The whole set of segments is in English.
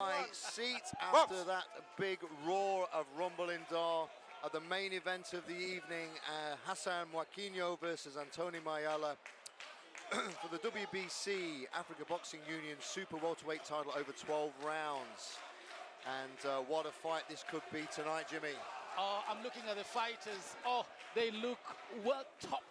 My seat after that big roar of Rumble in Dar at the main event of the evening, Hassan Mwakinyo versus Mayala for the WBC Africa Boxing Union Super Welterweight title over 12 rounds. And what a fight this could be tonight, Jimmy. I'm looking at the fighters. Oh, they look well, top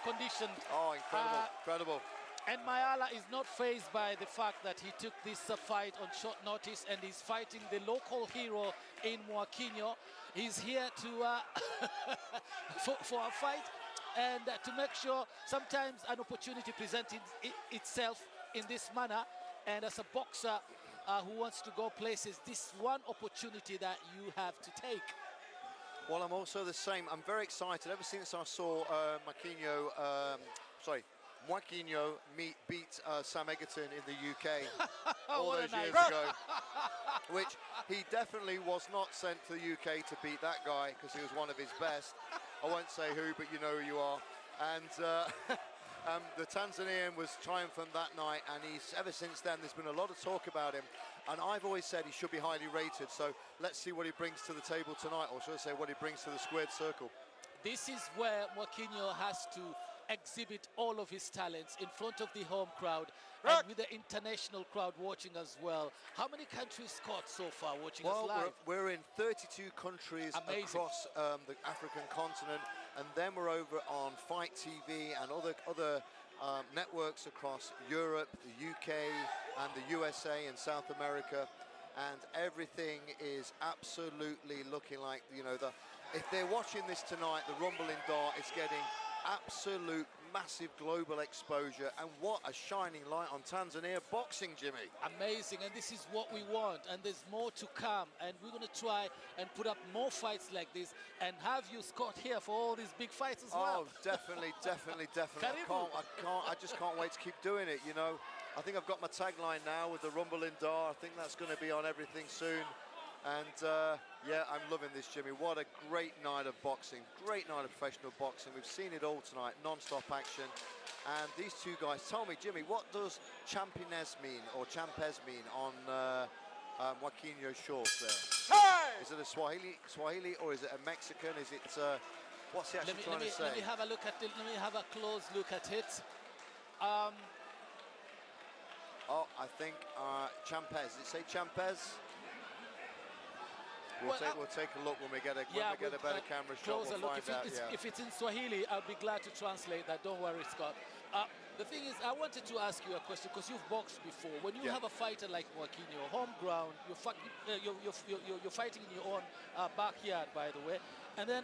conditioned. Oh, incredible. And Mayala is not fazed by the fact that he took this fight on short notice and he's fighting the local hero in Mwakinyo. He's here to for a fight and to make sure sometimes an opportunity presents itself in this manner. And as a boxer who wants to go places, this one opportunity that you have to take. Well, I'm also the same. I'm very excited. Ever since I saw Mwakinyo beat Sam Egerton in the UK all those years ago, which he definitely was not sent to the UK to beat that guy because he was one of his best. I won't say who, but you know who you are. And the Tanzanian was triumphant that night, and ever since then there's been a lot of talk about him, and I've always said he should be highly rated. So let's see what he brings to the table tonight, or should I say what he brings to the squared circle. This is where Mwakinyo has to exhibit all of his talents in front of the home crowd and with the international crowd watching as well. How many countries, Scott, so far watching us live? We're in 32 countries across the African continent, and then we're over on Fight TV and other networks across Europe, the UK and the USA and South America, and everything is absolutely looking like, you know, if they're watching this tonight, the Rumble in Dar is getting absolute massive global exposure, and what a shining light on Tanzania boxing, Jimmy. Amazing, and this is what we want, and there's more to come, and we're going to try and put up more fights like this and have you, Scott, here for all these big fights as well. Oh, definitely. I just can't wait to keep doing it, you know. I think I've got my tagline now with the Rumble in Dar. I think that's going to be on everything soon. And yeah, I'm loving this, Jimmy. What a great night of boxing, great night of professional boxing. We've seen it all tonight, non-stop action. And these two guys, tell me, Jimmy, what does championess mean, or champes mean on Mwakinyo's shorts there? Hey! Is it a Swahili, or is it a Mexican? Is it, what's he actually trying to say? Let me have a look at it, let me have a close look at it. Oh, I think champes, did it say champes? We'll take a look when we get a better camera shot. We'll find out. If it's in Swahili, I'll be glad to translate that. Don't worry, Scott. The thing is, I wanted to ask you a question because you've boxed before. When you have a fighter like Mwakinyo, home ground, you're fighting in your own backyard, by the way, and then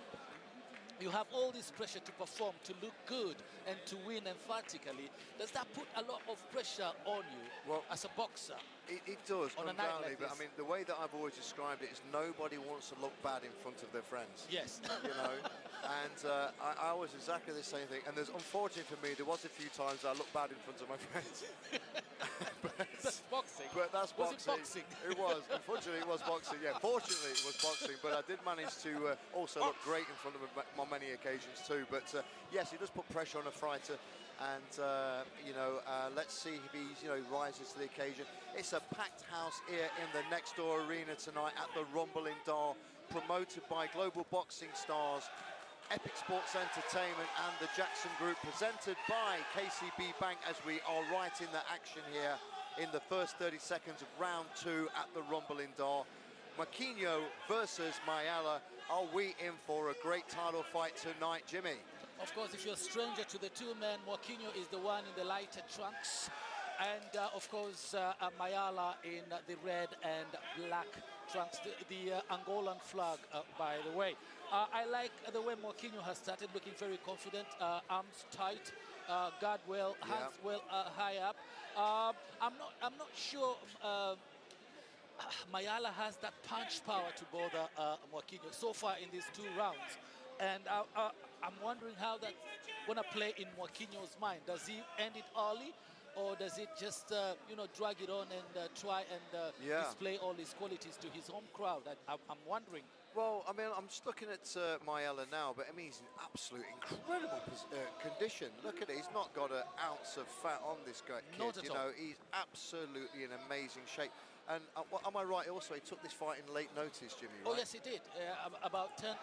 you have all this pressure to perform, to look good, and to win emphatically. Does that put a lot of pressure on you as a boxer? It does, undoubtedly, but I mean, the way that I've always described it is nobody wants to look bad in front of their friends. Yes. You know, and I was exactly the same thing. And unfortunately for me, there was a few times I looked bad in front of my friends. That's boxing. But that's boxing. Was it boxing? It was. Unfortunately, it was boxing. Yeah, fortunately, it was boxing. But I did manage to also look great in front of them on many occasions too. But yes, it does put pressure on a fighter. And you know, let's see if he rises to the occasion. It's a packed house here in the next door arena tonight at the Rumble in Dar, promoted by global boxing stars, Epic Sports Entertainment and the Jackson Group, presented by KCB Bank, as we are right in the action here in the first 30 seconds of round 2 at the Rumble in Dar. Mwakinyo versus Mayala. Are we in for a great title fight tonight, Jimmy? Of course, if you're a stranger to the two men, Mwakinyo is the one in the lighter trunks, and of course Mayala in the red and black trunks, the Angolan flag, by the way. I like the way Mwakinyo has started, looking very confident, arms tight, guard well, hands well high up. I'm not sure Mayala has that punch power to bother Mwakinyo so far in these 2 rounds. And I'm wondering how that's going to play in Mwakinyo's mind. Does he end it early, or does it just, drag it on and try and display all his qualities to his home crowd? I'm wondering. Well, I mean, I'm just looking at Mayala now, but I mean, he's in absolute incredible condition. Look at it, he's not got an ounce of fat on this guy. Not at all. He's absolutely in amazing shape. And am I right? Also, he took this fight in late notice, Jimmy. Right? Oh yes, he did. About 10,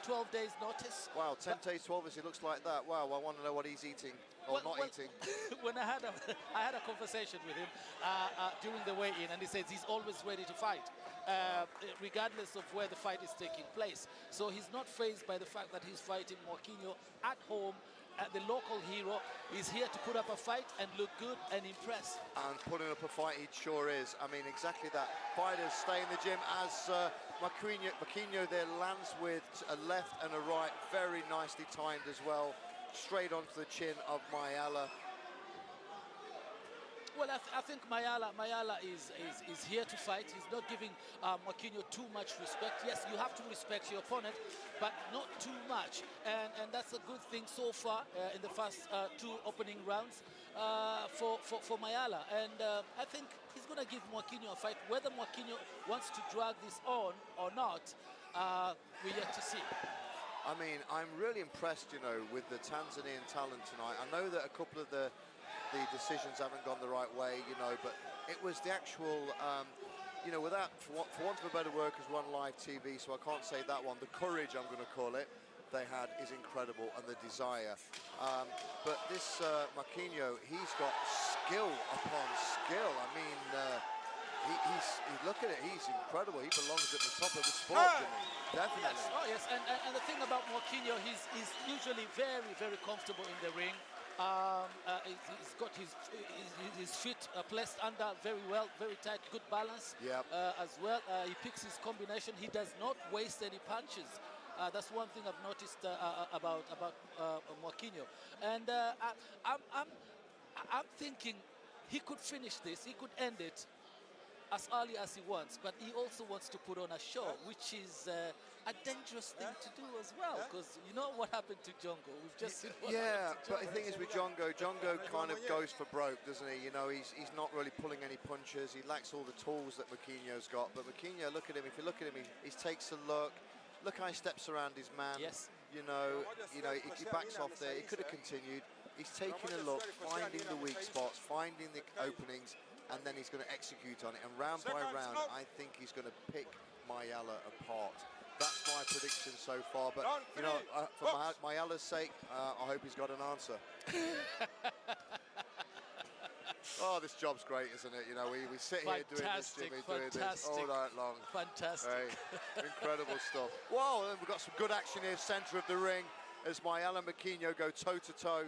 12 days notice. Wow, 10 days, 12 days. It looks like that. Wow, I want to know what he's eating or not eating. When I had a conversation with him during the weigh-in, and he says he's always ready to fight, regardless of where the fight is taking place. So he's not fazed by the fact that he's fighting Mwakinyo at home. The local hero is here to put up a fight and look good and impress. And putting up a fight, he sure is. I mean, exactly that. Fighters stay in the gym as Mwakinyo there lands with a left and a right, very nicely timed as well, straight onto the chin of Mayala. Well, I think Mayala is here to fight. He's not giving Mwakinyo too much respect. Yes, you have to respect your opponent, but not too much. And that's a good thing so far in the first two opening rounds for Mayala. And I think he's going to give Mwakinyo a fight. Whether Mwakinyo wants to drag this on or not, we're yet to see. I mean, I'm really impressed, you know, with the Tanzanian talent tonight. I know that a couple of the decisions haven't gone the right way, you know, but it was the actual, you know, for want of a better word, because we're on live TV, so I can't say that one. The courage, I'm going to call it, they had is incredible, and the desire. But this Mwakinyo, he's got skill upon skill. I mean, look at it, he's incredible. He belongs at the top of the sport, Jimmy. Definitely. Yes. Oh, yes, and the thing about Mwakinyo, he's usually very, very comfortable in the ring. He's got his feet placed under very well, very tight, good balance. Yep. As well. He picks his combination. He does not waste any punches. That's one thing I've noticed about Mwakinyo. And I'm thinking he could finish this. He could end it as early as he wants, but he also wants to put on a show, which is a dangerous thing to do as well, because you know what happened to Jongo. We've just seen what happened to Jongo. But the thing is with Jongo kind of goes for broke, doesn't he? You know, he's not really pulling any punches. He lacks all the tools that Mwakinyo's got. But Mwakinyo, look at him. If you look at him, he takes a look. Look how he steps around his man. Yes. You know, he backs off there. He could have continued. He's taking a look, finding the weak spots, finding the openings, and then he's going to execute on it. And round by round, I think he's going to pick Mayala apart. That's my prediction so far. But, you know, for Mayala's sake, I hope he's got an answer. Oh, this job's great, isn't it? You know, we sit here doing this, Jimmy, doing this all night long. Fantastic. Hey, incredible stuff. Whoa, and we've got some good action here, centre of the ring, as Mayala and Mwakinyo go toe-to-toe.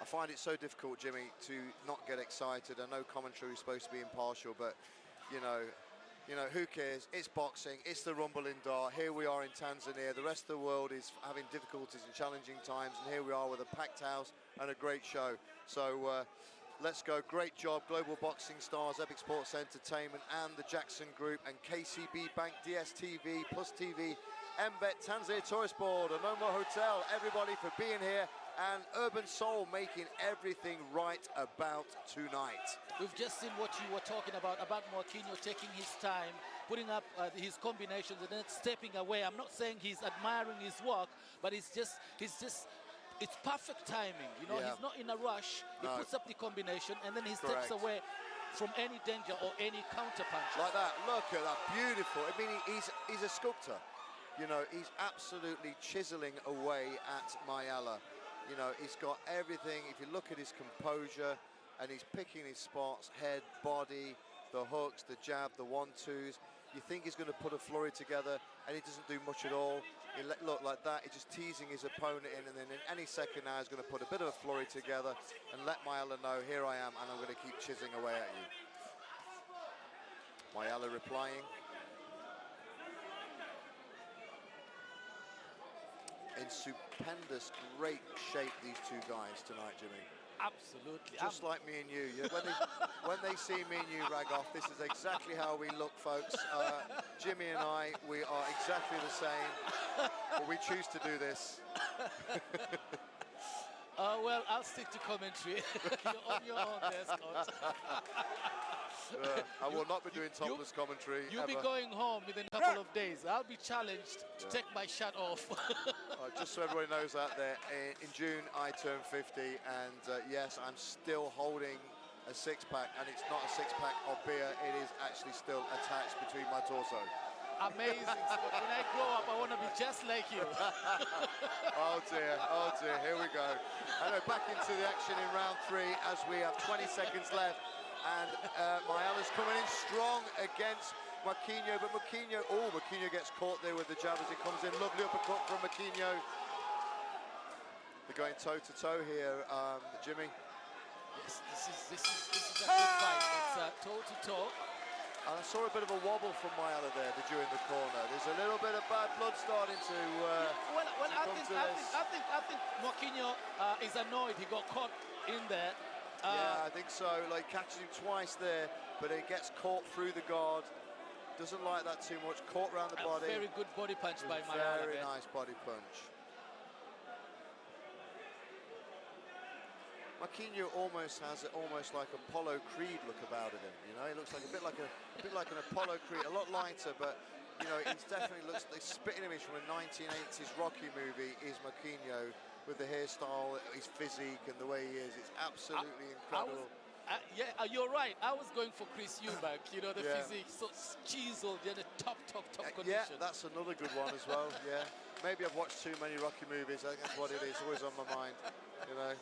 I find it so difficult, Jimmy, to not get excited. I know commentary is supposed to be impartial, but, you know, who cares? It's boxing, it's the Rumble in Dar. Here we are in Tanzania. The rest of the world is having difficulties and challenging times, and here we are with a packed house and a great show. So let's go. Great job, Global Boxing Stars, Epic Sports Entertainment, and the Jackson Group, and KCB Bank, DSTV, Plus TV, MBet, Tanzania Tourist Board, Anoma Hotel, everybody for being here, and Urban Soul making everything right about tonight. We've just seen what you were talking about Mwakinyo taking his time, putting up his combinations and then stepping away. I'm not saying he's admiring his work, but it's perfect timing. You know, he's not in a rush. He puts up the combination and then he steps away from any danger or any counter punch. Like that, look at that, beautiful. I mean, he's a sculptor. You know, he's absolutely chiseling away at Mayala. You know, he's got everything. If you look at his composure, and he's picking his spots, head, body, the hooks, the jab, the 1-2s. You think he's going to put a flurry together, and he doesn't do much at all. He look like that. He's just teasing his opponent in, and then in any second now, he's going to put a bit of a flurry together and let Mayala know, here I am, and I'm going to keep chiseling away at you. Mayala replying. In stupendous, great shape, these two guys tonight, Jimmy. Absolutely. Just like me and you. When they see me and you rag off, this is exactly how we look, folks. Jimmy and I, we are exactly the same, but we choose to do this. Well, I'll stick to commentary. You're on your own there, Scott. I will not be doing topless commentary. You'll ever. be going home within a couple of days. I'll be challenged to take my shirt off. Just so everybody knows out there, in June I turned 50, and yes, I'm still holding a six-pack, and it's not a six-pack of beer. It is actually still attached between my torso. Amazing, Scott. When I grow up, I want to be just like you. Oh dear, here we go. Anyway, back into the action in round 3 as we have 20 seconds left. And Mayala's coming in strong against Mwakinyo, but Mwakinyo gets caught there with the jab as he comes in. Lovely uppercut from Mwakinyo. They're going toe-to-toe here, Jimmy. Yes, this is a good fight. It's toe-to-toe. And I saw a bit of a wobble from Mayala there during the corner. There's a little bit of bad blood starting to I think Mwakinyo is annoyed he got caught in there. Yeah, I think so. Like, catches him twice there, but he gets caught through the guard. Doesn't like that too much. Caught around the body. Very good body punch by Mayala. Very nice body punch. Mwakinyo almost has almost like Apollo Creed look about him. You know, he looks like a bit like an Apollo Creed, a lot lighter, but you know, he's definitely looks like spitting image from a 1980s Rocky movie is Mwakinyo. With the hairstyle, his physique, and the way he is, it's absolutely incredible. Yeah, you're right. I was going for Chris Eubank. You know, the physique, so chiseled, in a top condition. Yeah, that's another good one as well. Yeah, maybe I've watched too many Rocky movies. I think that's what it is. Always on my mind, you know.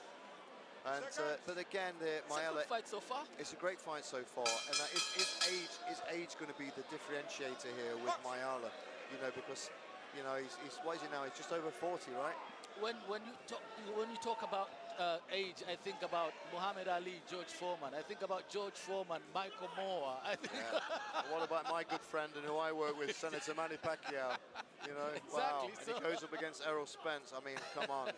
And but again, Mayala. It's a good fight so far. It's a great fight so far, and is age going to be the differentiator here with Mayala? You know, because you know he's what is he now? He's just over 40, right? When you talk about age, I think about Muhammad Ali, George Foreman. I think about George Foreman, Michael Moore. I think. What about my good friend and who I work with, Senator Manny Pacquiao? You know, exactly. Wow. And he goes up against Errol Spence. I mean, come on.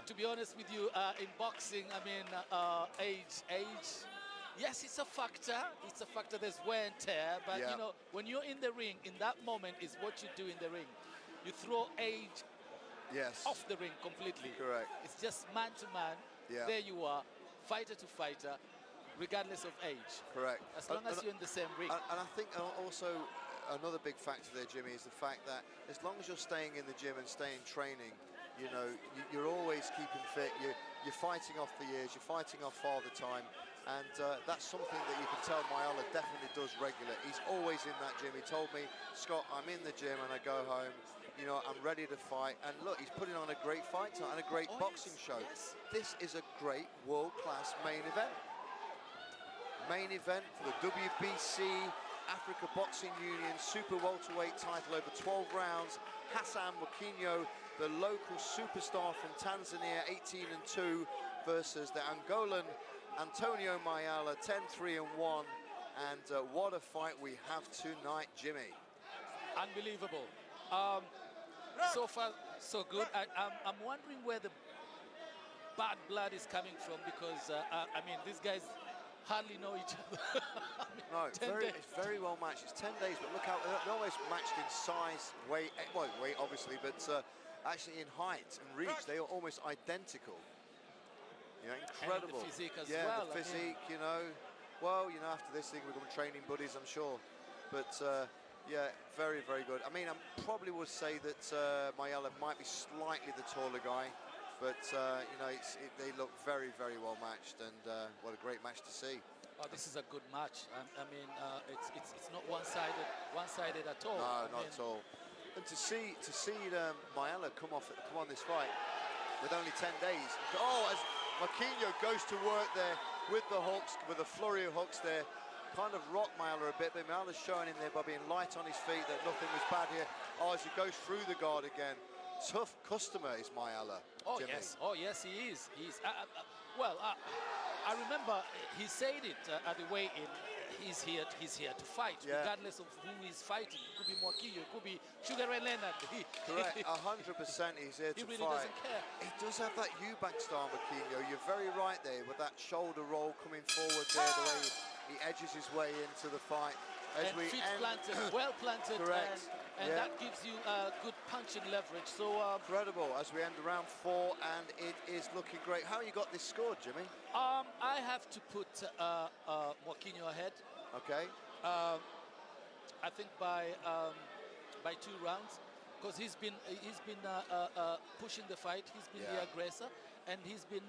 To be honest with you, in boxing, I mean, age. Yes, it's a factor. It's a factor. There's wear and tear, but you know, when you're in the ring, in that moment is what you do in the ring. You throw age. Yes. Off the ring completely. Correct. It's just man to man. Yeah. There you are, fighter to fighter, regardless of age. Correct. As long as you're in the same ring. And I think also another big factor there, Jimmy, is the fact that as long as you're staying in the gym and staying training, you know, you're always keeping fit. You're fighting off the years. You're fighting off father time. And that's something that you can tell Mayala definitely does regular. He's always in that gym. He told me, Scott, I'm in the gym and I go home. You know, I'm ready to fight. And look, he's putting on a great fight tonight and a great boxing show. Yes. This is a great world-class main event. Main event for the WBC Africa Boxing Union Super Welterweight title over 12 rounds. Hassan Mwakinyo, the local superstar from Tanzania, 18-2, versus the Angolan Antonio Mayala, 10-3-1. And what a fight we have tonight, Jimmy. Unbelievable. So far, so good. I'm wondering where the bad blood is coming from, because I mean, these guys hardly know each other. No, it's very well matched. It's 10 days, but look how they're almost matched in size, weight, weight obviously, but actually in height and reach, they are almost identical. You know, incredible. And the physique as well. well. Yeah, the physique, you know. Well, you know, after this thing, we're going to be training buddies, I'm sure. But yeah, very, very good. I mean, I probably would say that Mayala might be slightly the taller guy, but you know, they look very, very well matched, and what a great match to see. Oh, this is a good match. I mean, it's not one-sided at all. No, not at all. And to see Mayala come on this fight with only 10 days. Oh, as Mwakinyo goes to work there with the hooks, with a flurry of hooks there. Kind of rocked Mayala a bit, but Mayala's showing him there by being light on his feet that nothing was bad here. Oh, as he goes through the guard again. Tough customer is Mayala. Oh, Jimmy. yes. Oh, yes, he is. Well, I remember he said it at the weigh-in. He's here to fight, regardless of who he's fighting. It could be Mwakinyo, it could be Sugar Ray Leonard. Correct, 100% he's here to He really fight. doesn't care. He does have that Eubank style, Mwakinyo. You're very right there with that shoulder roll coming forward there, the way he edges his way into the fight. Feet planted, well planted. Correct. and that gives you good punching leverage. So incredible as we end round 4, and it is looking great. How you got this scored, Jimmy? I have to put Mwakinyo ahead. Okay. I think by 2 rounds, because he's been pushing the fight. He's been the aggressor, and he's been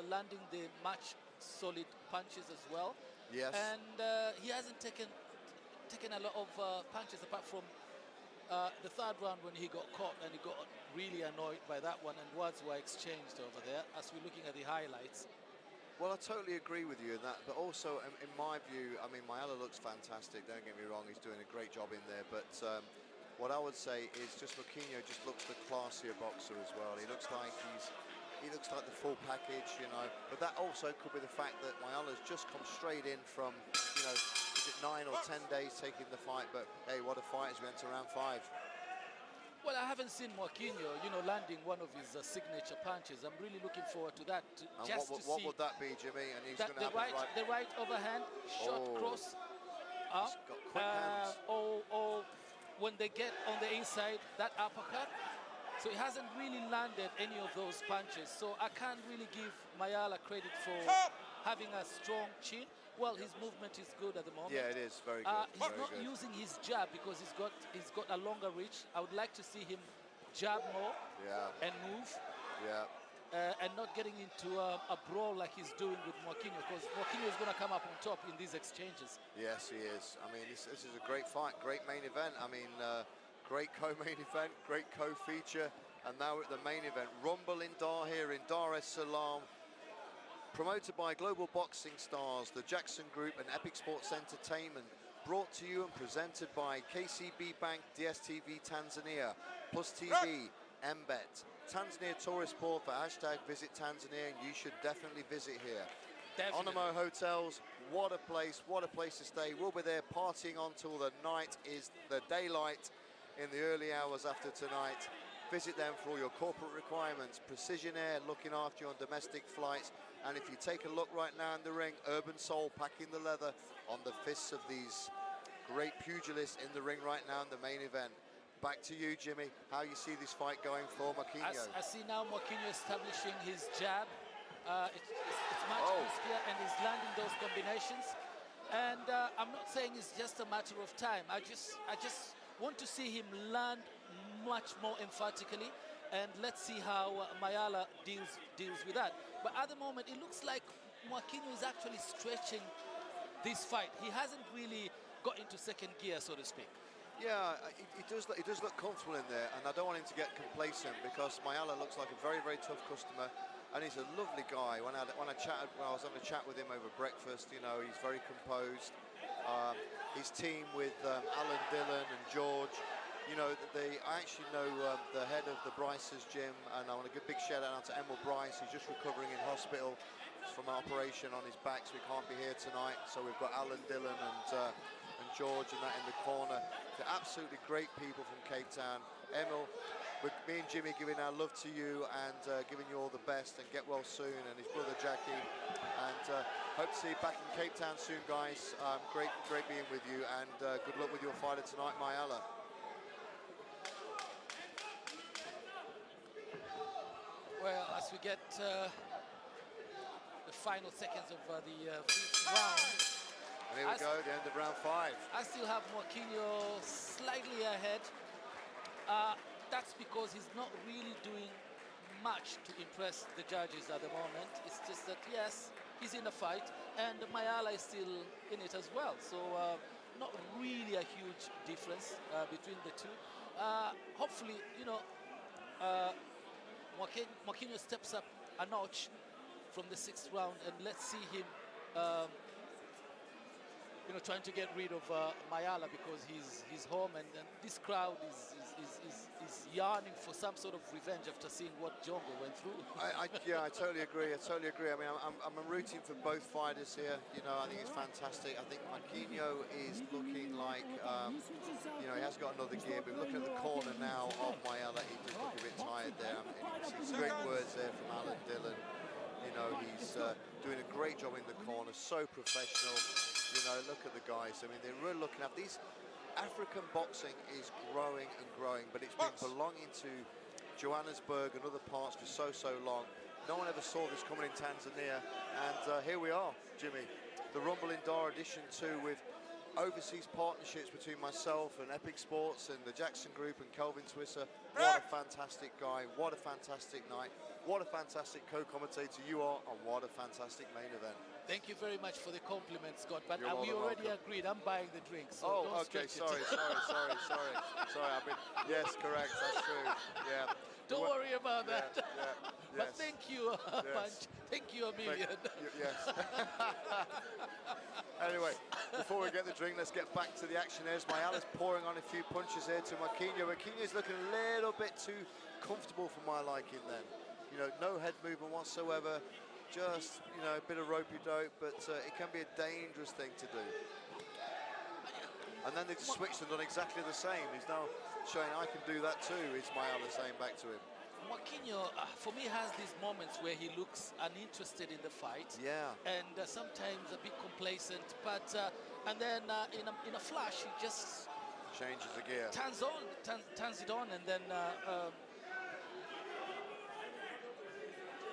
landing the match solid punches as well. Yes. And he hasn't taken a lot of punches apart from the 3rd round when he got caught and he got really annoyed by that one, and words were exchanged over there as we're looking at the highlights. Well, I totally agree with you in that, but also in my view, I mean, Mayala looks fantastic, don't get me wrong, he's doing a great job in there, but what I would say is just Mwakinyo just looks the classier boxer as well. He looks like the full package, you know, but that also could be the fact that Mayala's just come straight in from, you know, is it 9 or 10 days taking the fight, but hey, what a fight as we enter round 5. Well, I haven't seen Mwakinyo, you know, landing one of his signature punches. I'm really looking forward to that. What would that be, Jimmy? And he's going to have the right overhand, short cross. He's got quick hands. Or when they get on the inside, that uppercut. So he hasn't really landed any of those punches. So I can't really give Mayala credit for having a strong chin. Well, his movement is good at the moment. Yeah, it is very good. He's not using his jab because he's got a longer reach. I would like to see him jab more and move. And not getting into a brawl like he's doing with Mwakinyo, because Mwakinyo is going to come up on top in these exchanges. Yes, he is. I mean, this is a great fight, great main event. I mean, great co-main event, great co-feature, and now we're at the main event. Rumble in Dar here in Dar es Salaam. Promoted by global boxing stars, the Jackson Group and Epic Sports Entertainment. Brought to you and presented by KCB Bank, DSTV Tanzania, Plus TV, MBET, Tanzania Tourist Port for #Visit Tanzania. You should definitely visit here. Definitely. Onamo Hotels, what a place to stay. We'll be there partying on till the night is the daylight in the early hours after tonight. Visit them for all your corporate requirements. Precision Air looking after you on domestic flights. And if you take a look right now in the ring, Urban Soul packing the leather on the fists of these great pugilists in the ring right now in the main event. Back to you, Jimmy. How you see this fight going for Mwakinyo? I see now Mwakinyo establishing his jab. It's much easier, and he's landing those combinations. And I'm not saying it's just a matter of time. I just want to see him land much more emphatically, and let's see how Mayala deals with that. But at the moment, it looks like Mwakinyo is actually stretching this fight. He hasn't really got into second gear, so to speak. Yeah, he does look comfortable in there, and I don't want him to get complacent because Mayala looks like a very, very tough customer, and he's a lovely guy. When I was having a chat with him over breakfast, you know, he's very composed. His team with Alan Dillon and George, you know, I actually know the head of the Bryce's gym, and I want to give a big shout out to Emil Bryce. He's just recovering in hospital from an operation on his back, so he can't be here tonight. So we've got Alan Dillon and George and that in the corner. They're absolutely great people from Cape Town. Emil, with me and Jimmy giving our love to you and giving you all the best, and get well soon, and his brother Jackie. And hope to see you back in Cape Town soon, guys. Great being with you, and good luck with your fighter tonight, Mayala. Well, as we get the final seconds of the 5th round. And here we go, the end of round 5. I still have Mwakinyo slightly ahead. That's because he's not really doing much to impress the judges at the moment. It's just that, yes, he's in a fight, and Mayala is still in it as well. So not really a huge difference between the two. Hopefully, you know, Mwakinyo steps up a notch from the 6th round, and let's see him you know, trying to get rid of Mayala, because he's home, and this crowd is yearning for some sort of revenge after seeing what Jongo went through. Yeah, I totally agree. I mean, I'm rooting for both fighters here. You know, I think it's fantastic. I think Mwakinyo is looking like, you know, he has got another gear, but looking at the corner now of Mayala, he does look a bit tired there. I mean, you can see great words there from Alan Dillon. You know, he's doing a great job in the corner, so professional. You know, look at the guys. I mean, they're really looking at these. African boxing is growing and growing, but it's been belonging to Johannesburg and other parts for so long. No one ever saw this coming in Tanzania, and here we are, Jimmy. The Rumble in Dar Edition 2 with overseas partnerships between myself and Epic Sports and the Jackson Group and Kelvin Twisser. What a fantastic guy, what a fantastic night, what a fantastic co-commentator you are, and what a fantastic main event. Thank you very much for the compliment, Scott, but we already welcome. agreed. I'm buying the drinks. So oh, okay, sorry. I've been, yes, correct, that's true, yeah. Don't worry about that. Yeah, but thank you, Punch. Thank you a million. Yes. Anyway, before we get the drink, let's get back to the action. There's Mayala's pouring on a few punches here to Mwakinyo. Mwakinyo's looking a little bit too comfortable for my liking then. You know, no head movement whatsoever. Just, you know, a bit of ropey dope, but it can be a dangerous thing to do. And then they just switched and done exactly the same. He's now showing I can do that too, is Mayala saying back to him. Mwakinyo, for me, has these moments where he looks uninterested in the fight. Yeah. And sometimes a bit complacent, but and then in a flash, he just changes the gear. Turns it on, and then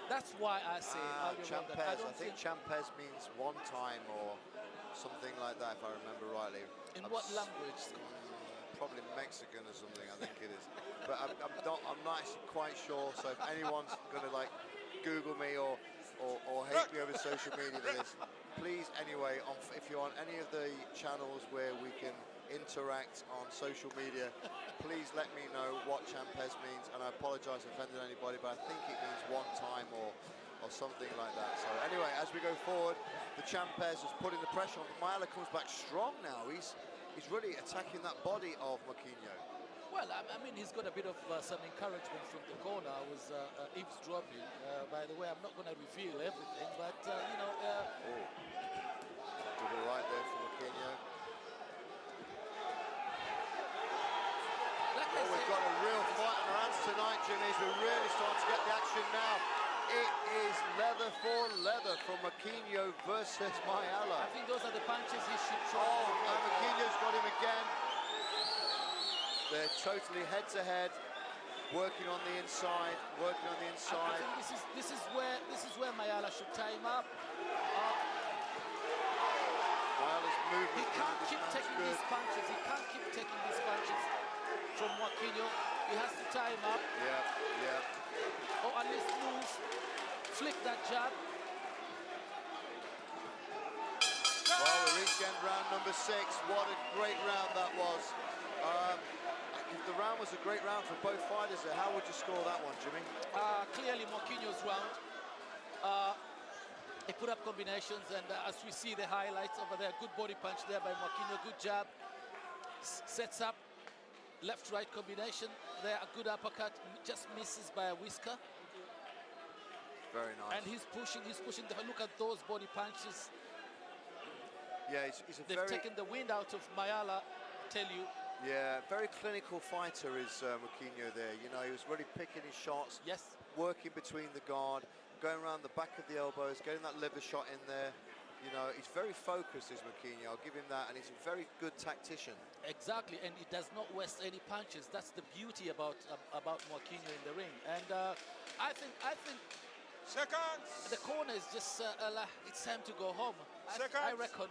that's why I say Champez. I think Champez means one time or something like that, if I remember rightly. In what language? Probably Mexican or something, I think it is. But I'm not actually quite sure. So if anyone's going to like Google me or hate me over social media for this, please anyway, if you're on any of the channels where we can interact on social media, please let me know what Champez means. And I apologise if I offended anybody, but I think it means one time or something like that. So anyway, as we go forward, the Champez is putting the pressure on. Mayala comes back strong now. He's really attacking that body of Mwakinyo. Well, I mean, he's got a bit of some encouragement from the corner. I was eavesdropping. By the way, I'm not going to reveal everything, but, you know... Double right there for Mwakinyo. We've got a real fight on our hands tonight, Jimmy. We're really starting to get the action now. It is leather for leather from Mwakinyo versus Mayala. I think those are the punches he should try. And Mwakinyo's got him again. They're totally head-to-head, working on the inside, I think this is where Mayala should tie him up. Mayala's movement. He can't keep taking these punches. He can't keep taking these punches from Mwakinyo. He has to tie him up. Yeah. Or at least move, flick that jab. Well, we reached end round number 6. What a great round that was. If the round was a great round for both fighters there, how would you score that one, Jimmy? Clearly Mwakinyo's round. He put up combinations, and as we see the highlights over there, good body punch there by Mwakinyo, good jab. Sets up, left-right combination there, a good uppercut, just misses by a whisker. Very nice. And he's pushing. Look at those body punches. Yeah, They've taken the wind out of Mayala, I tell you. Yeah, very clinical fighter is Mwakinyo there. You know, he was really picking his shots. Yes. Working between the guard, going around the back of the elbows, getting that liver shot in there. You know, he's very focused, is Mwakinyo. I'll give him that, and he's a very good tactician. Exactly, and he does not waste any punches. That's the beauty about Mwakinyo in the ring. And I think seconds. The corner is just it's time to go home. I reckon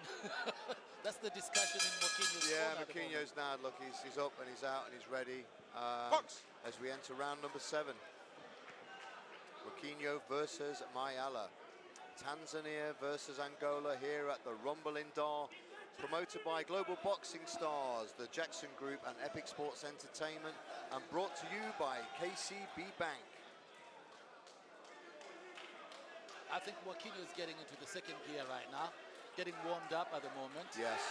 that's the discussion in Mwakinyo's corner. Yeah, Mwakinyo's now, look, he's up and he's out and he's ready as we enter round number 7. Mwakinyo versus Mayala. Tanzania versus Angola here at the Rumble in Dar, promoted by Global Boxing Stars, the Jackson Group and Epic Sports Entertainment, and brought to you by KCB Bank. I think Mwakinyo is getting into the second gear right now, getting warmed up at the moment. Yes.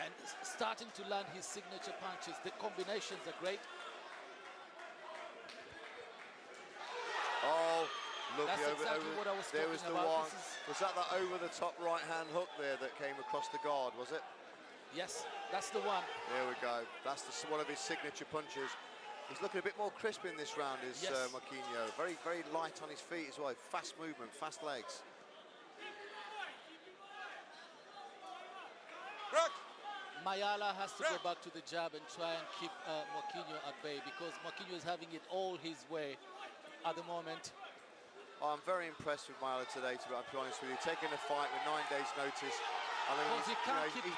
And starting to land his signature punches. The combinations are great. Oh, look, that's exactly what I was there talking was the about. one. Was that the over-the-top right-hand hook there that came across the guard, was it? Yes, that's the one. There we go. That's one of his signature punches. He's looking a bit more crisp in this round, is Mwakinyo. Very, very light on his feet as well. Fast movement, fast legs. Mayala has to go back to the jab and try and keep Mwakinyo at bay, because Mwakinyo is having it all his way at the moment. I'm very impressed with Mayala today, to be honest with you. Taking a fight with 9 days' notice. I mean, he's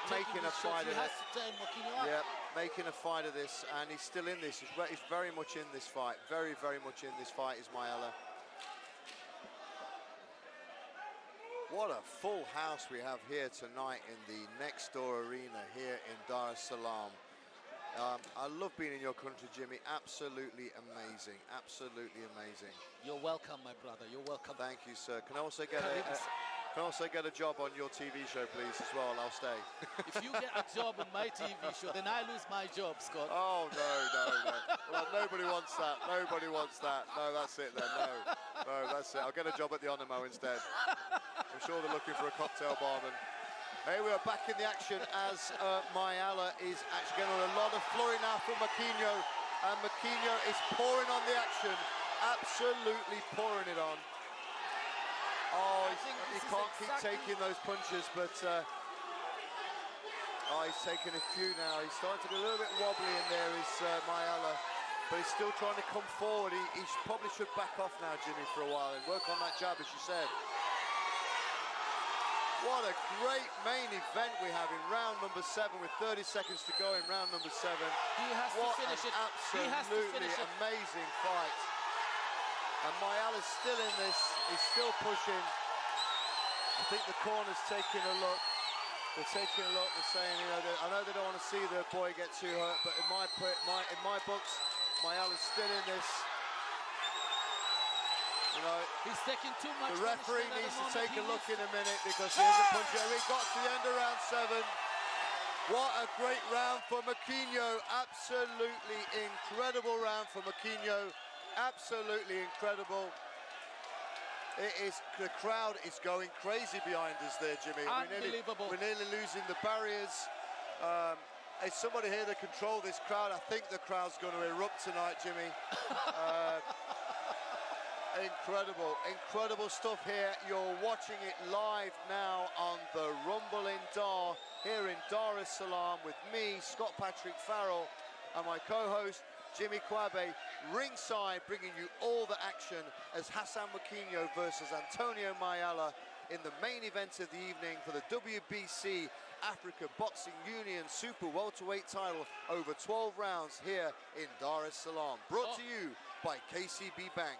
making a fight of it. He has to turn Mwakinyo up. Yeah, making a fight of this, and he's still in this. He's very much in this fight. Very, very much in this fight is Mayala. What a full house we have here tonight in the next door arena here in Dar es Salaam. I love being in your country, Jimmy. Absolutely amazing. Absolutely amazing. You're welcome, my brother. You're welcome. Thank you, sir. Can I also get a job on your TV show, please, as well? I'll stay. If you get a job on my TV show, then I lose my job, Scott. Oh, no. Well, nobody wants that. Nobody wants that. No, that's it then. No, that's it. I'll get a job at the Onimo instead. I'm sure they're looking for a cocktail barman. Hey, we are back in the action as Mayala is actually getting on a lot of flurry now from Mwakinyo. And Mwakinyo is pouring on the action. Absolutely pouring it on. Oh, he can't keep taking those punches, but he's taking a few now. He's starting to be a little bit wobbly in there, is Mayala, but he's still trying to come forward. He probably should back off now, Jimmy, for a while and work on that jab, as you said. What a great main event we have in round number 7 with 30 seconds to go in round number 7. He has to finish it. Absolutely amazing fight. And Mayala's still in this. He's still pushing. I think the corner's taking a look. They're taking a look. They're saying, you know, I know they don't want to see the boy get too hurt, but in my books, Mayala's still in this. You know, he's taking too much. The referee needs to take a look in a minute, because he hasn't punched it. We got to the end of round 7. What a great round for Mwakinyo. Absolutely incredible round for Mwakinyo. Absolutely incredible. The crowd is going crazy behind us there, Jimmy. Unbelievable. We're nearly losing the barriers. Is somebody here to control this crowd? I think the crowd's going to erupt tonight, Jimmy. Incredible stuff here. You're watching it live now on the Rumble in Dar, here in Dar es Salaam, with me, Scott Patrick Farrell, and my co-host, Jimmy Kwabe, ringside, bringing you all the action as Hassan Mwakinyo versus Antonio Mayala in the main event of the evening for the WBC Africa Boxing Union Super Welterweight title over 12 rounds here in Dar es Salaam. Brought to you by KCB Bank.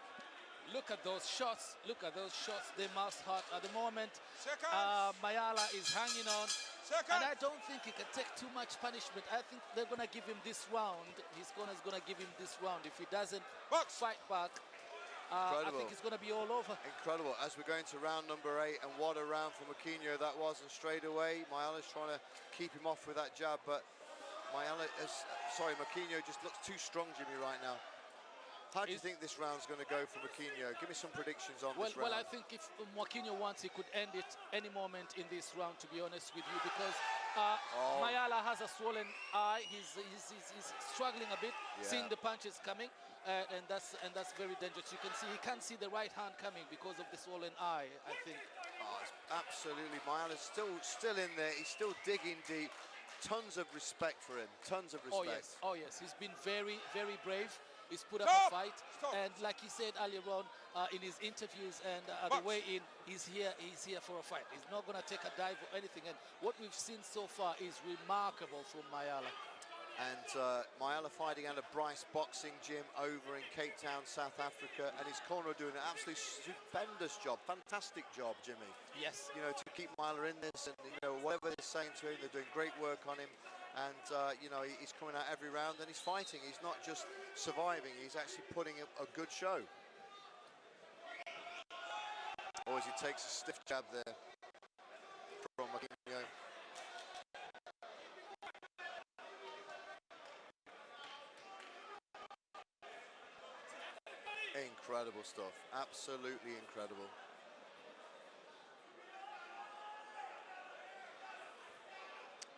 Look at those shots. Look at those shots. They must hurt at the moment. Seconds. Mayala is hanging on. Seconds. And I don't think he can take too much punishment. I think they're going to give him this round. His corner's going to give him this round. If he doesn't fight back, I think it's going to be all over. Incredible. As we're going to round number 8, and what a round for Mwakinyo that was. And straight away, Mayala's trying to keep him off with that jab, but Mwakinyo just looks too strong, Jimmy, right now. How do you think this round's going to go for Mwakinyo? Give me some predictions on this round. Well, I think if Mwakinyo wants, he could end it any moment in this round, to be honest with you, because Mayala has a swollen eye. He's struggling a bit, seeing the punches coming, and that's very dangerous. You can see he can't see the right hand coming because of the swollen eye, I think. Oh, absolutely. Mayala's still in there. He's still digging deep. Tons of respect for him. Tons of respect. Oh yes. He's been very, very brave. He's put up a fight, and like he said earlier on in his interviews and the way in, he's here for a fight. He's not going to take a dive or anything, and what we've seen so far is remarkable from Mayala. And Mayala fighting out of Bryce Boxing Gym over in Cape Town, South Africa, and his corner doing an absolutely stupendous job, fantastic job, Jimmy. Yes. You know, to keep Mayala in this, and you know, whatever they're saying to him, they're doing great work on him. And, you know, he's coming out every round and he's fighting. He's not just surviving, he's actually putting a good show. Or as he takes a stiff jab there from Mwakinyo. Incredible stuff. Absolutely incredible.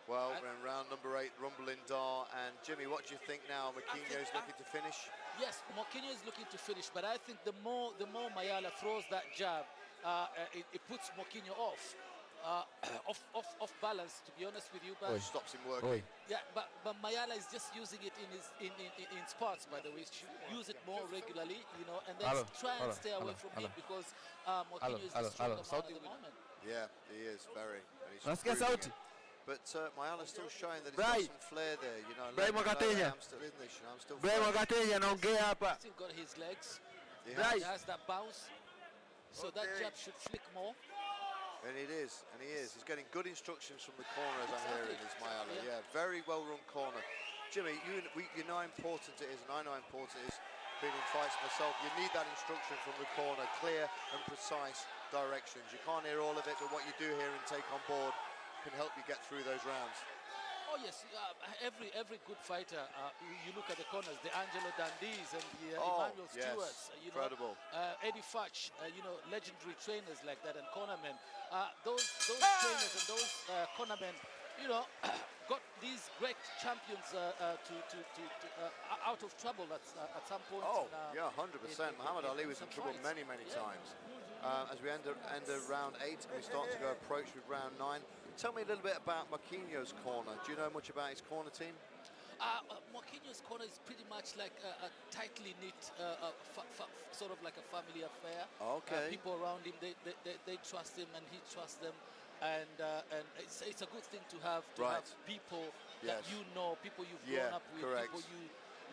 Well, we're in round number 8, Rumble in Dar, and Jimmy, what do you think now? Mwakinyo's looking to finish? Yes, Mwakinyo is looking to finish, but I think the more Mayala throws that jab, it puts Mwakinyo off. off balance, to be honest with you. But stops him working. yeah, but Mayala is just using it in spots, by the way. He should use it more regularly, you know, and then try and stay away from him because Mwakinyo is the stronger man at the moment. Yeah, he is very. And he's Nasikia proving sauti? it. But Mayala's still showing that he's got some flair there, you know. Brai Mwakatenya. I'm still in this, you know, I'm still Brai Mwakatenya anaongea hapa. Still got his legs. He Right. He has that bounce. So that jab should flick more. And it is, and he is. He's getting good instructions from the corner, as I'm hearing, is Mayala. Yeah. Yeah, very well-run corner. Jimmy, you know how important it is, and I know how important it is being in fights myself. You need that instruction from the corner, clear and precise directions. You can't hear all of it, but what you do hear and take on board can help you get through those rounds. Oh yes, every good fighter. You look at the corners, the Angelo Dandies and the Emmanuel Stewarts. You incredible. know, Eddie Futch. You know, legendary trainers like that and cornermen. Those trainers and those cornermen, you know, got these great champions out of trouble at some point. Oh, yeah, 100%. Muhammad Ali was in trouble many times. As we enter round 8 and we start to approach with round 9. Tell me a little bit about Mwakinyo's corner. Do you know much about his corner team? Mwakinyo's corner is pretty much like a tightly knit, sort of like a family affair. Okay. People around him, they trust him and he trusts them. And it's a good thing to have people that you know, people you've grown up with, people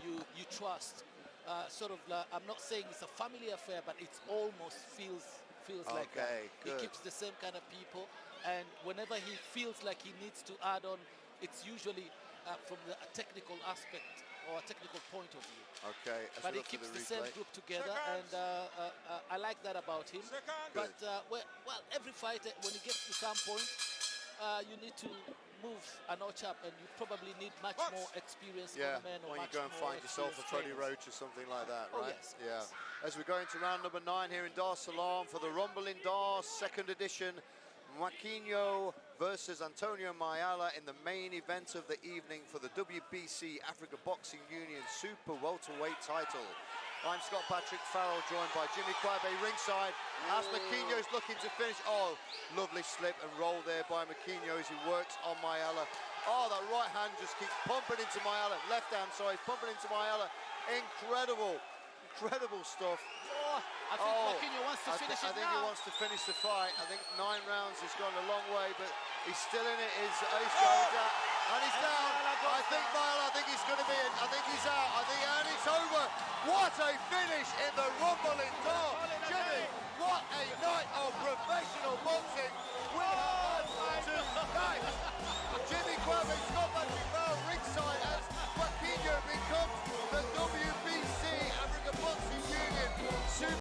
you trust. Sort of, I'm not saying it's a family affair, but it almost feels like that. Good. He keeps the same kind of people, and whenever he feels like he needs to add on, it's usually from a technical aspect or a technical point of view. Okay. But he keeps the same group together, and I like that about him. But well, every fighter, when he gets to some point, you need to move a notch up, and you probably need much more experience. Yeah, or when you much go and more find yourself a Freddie experienced Roach or something like that, Oh, right? yes, Yeah. yes. As we go into round number 9 here in Dar Salaam for the Rumble in Dar, second edition, Mwakinyo versus Antonio Mayala in the main event of the evening for the WBC Africa Boxing Union Super Welterweight title. I'm Scott Patrick Farrell, joined by Jimmy Kwabe ringside. As Mwakinyo is looking to finish. Oh, lovely slip and roll there by Mwakinyo as he works on Mayala. Oh, that right hand just keeps pumping into Mayala. Left hand, sorry, pumping into Mayala. Incredible stuff. I think Mwakinyo wants to finish it now. I think he wants to finish the fight. I think 9 rounds has gone a long way, but he's still in it. He's going down, and he's down. I think he's going to be in. I think he's out. And it's over. What a finish in the Rumble in Dar. Jimmy, what a night of professional boxing. We